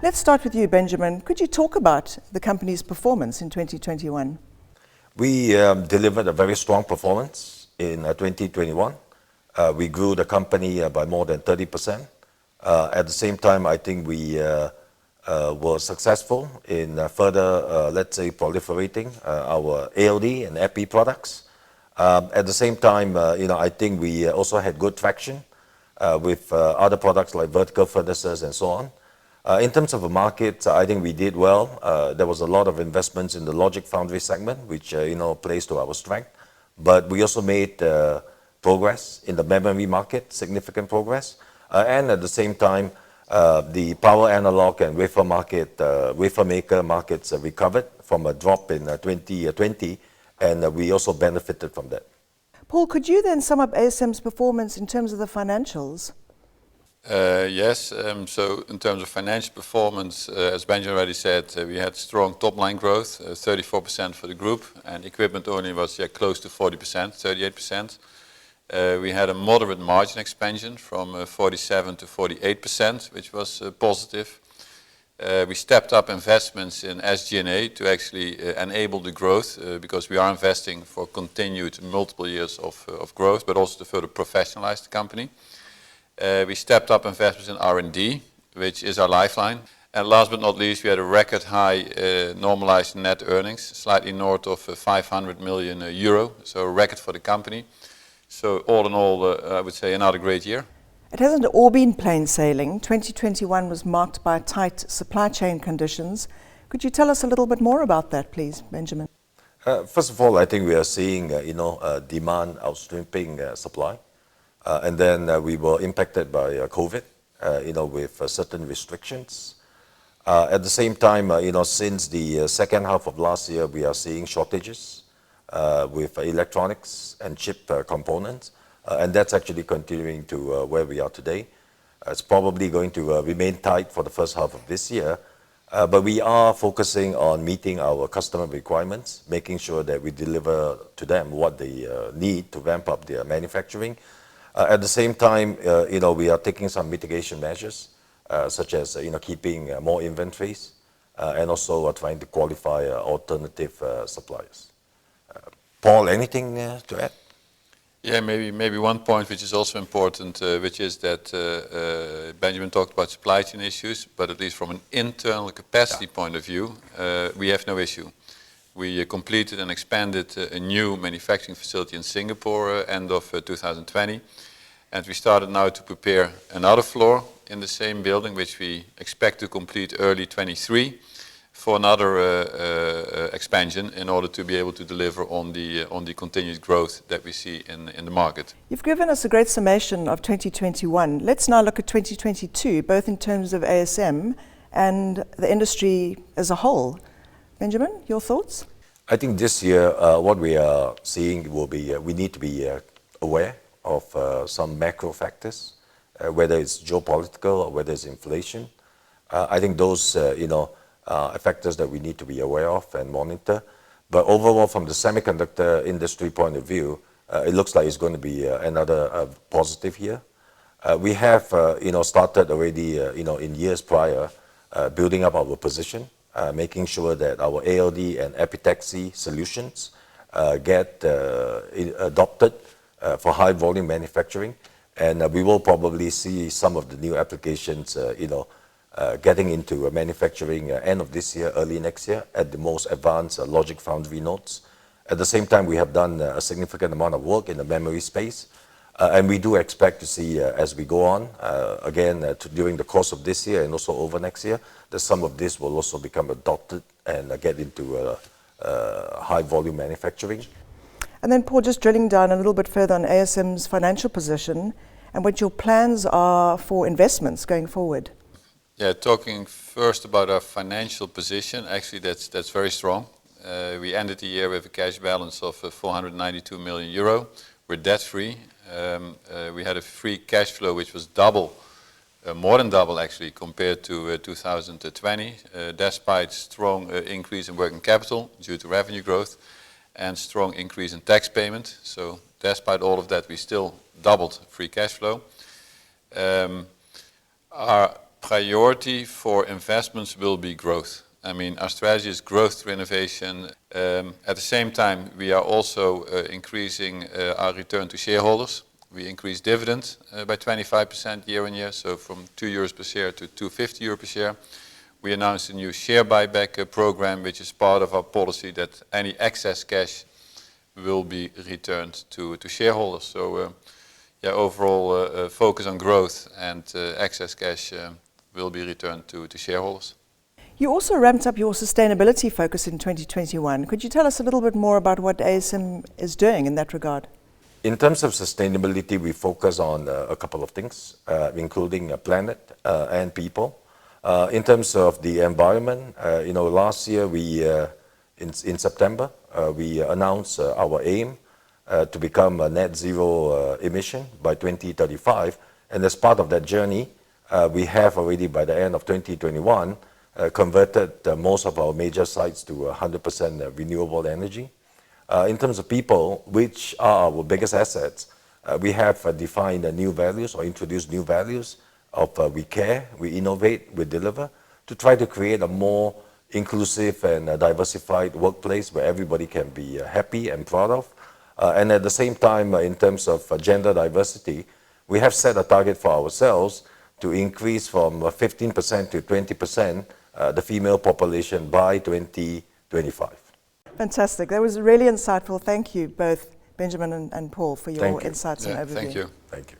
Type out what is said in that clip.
Let's start with you, Benjamin. Could you talk about the company's performance in 2021? We delivered a very strong performance in 2021. We grew the company by more than 30%. At the same time, I think we were successful in further, let's say, proliferating our ALD and EPI products. At the same time, I think we also had good traction with other products like vertical furnaces and so on. In terms of the market, I think we did well. There was a lot of investments in the logic foundry segment, which plays to our strength. But we also made progress in the memory market, significant progress. And at the same time, the power analog and wafer maker markets recovered from a drop in 2020, and we also benefited from that. Paul, could you then sum up ASM's performance in terms of the financials? Yes, so in terms of financial performance, as Benjamin already said, we had strong top-line growth, 34% for the group, and equipment only was close to 40%, 38%. We had a moderate margin expansion from 47 to 48%, which was positive. We stepped up investments in SG&A to actually enable the growth, because we are investing for continued multiple years of growth, but also to further professionalize the company. We stepped up investments in R&D, which is our lifeline. And last but not least, we had a record high normalized net earnings, slightly north of 500 million euro, so a record for the company. So all in all, I would say another great year. It hasn't all been plain sailing. 2021 was marked by tight supply chain conditions. Could you tell us a little bit more about that, please, Benjamin? First of all, I think we are seeing, demand outstripping supply. And then we were impacted by COVID, with certain restrictions. At the same time, since the second half of last year, we are seeing shortages with electronics and chip components. And that's actually continuing to where we are today. It's probably going to remain tight for the first half of this year. But we are focusing on meeting our customer requirements, making sure that we deliver to them what they need to ramp up their manufacturing. At the same time, we are taking some mitigation measures, such as keeping more inventories, and also trying to qualify alternative suppliers. Paul, anything to add? Yeah, maybe one point which is also important, which is that Benjamin talked about supply chain issues, but at least from an internal capacity point of view, we have no issue. We completed and expanded a new manufacturing facility in Singapore end of 2020. And we started now to prepare another floor in the same building, which we expect to complete early 23 for another expansion in order to be able to deliver on the continued growth that we see in the market. You've given us a great summation of 2021. Let's now look at 2022, both in terms of ASM and the industry as a whole. Benjamin, your thoughts? I think this year, what we are seeing will be, we need to be aware of some macro factors, whether it's geopolitical or whether it's inflation. I think those, are factors that we need to be aware of and monitor. But overall, from the semiconductor industry point of view, it looks like it's going to be another positive year. We have, started already, in years prior, building up our position, making sure that our ALD and epitaxy solutions get adopted for high volume manufacturing. And we will probably see some of the new applications, getting into manufacturing end of this year, early next year, at the most advanced logic foundry nodes. At the same time, we have done a significant amount of work in the memory space. And we do expect to see, as we go on, again, during the course of this year and also over next year, that some of this will also become adopted and get into high volume manufacturing. And then, Paul, just drilling down a little bit further on ASM's financial position and what your plans are for investments going forward. Yeah, talking first about our financial position, actually that's very strong. We ended the year with a cash balance of 492 million euro. We're debt-free. We had a free cash flow which was double, more than double actually, compared to 2020, despite strong increase in working capital due to revenue growth and strong increase in tax payment. So despite all of that, we still doubled free cash flow. Our priority for investments will be growth. I mean, our strategy is growth through innovation. At the same time, we are also increasing our return to shareholders. We increased dividend by 25% year on year, so from €2 per share to €2.50 per share. We announced a new share buyback program, which is part of our policy that any excess cash will be returned to shareholders. So, overall focus on growth and excess cash will be returned to shareholders. You also ramped up your sustainability focus in 2021. Could you tell us a little bit more about what ASM is doing in that regard? In terms of sustainability, we focus on a couple of things, including planet and people. In terms of the environment, last year in September, we announced our aim to become a net zero emission by 2035. And as part of that journey, we have already, by the end of 2021, converted most of our major sites to 100% renewable energy. In terms of people, which are our biggest assets, we have defined new values or introduced new values of we care, we innovate, we deliver, to try to create a more inclusive and diversified workplace where everybody can be happy and proud of. And at the same time, in terms of gender diversity, we have set a target for ourselves to increase from 15% to 20% the female population by 2025. Fantastic. That was really insightful. Thank you both, Benjamin and Paul, for your insights and overview. Thank you. Thank you.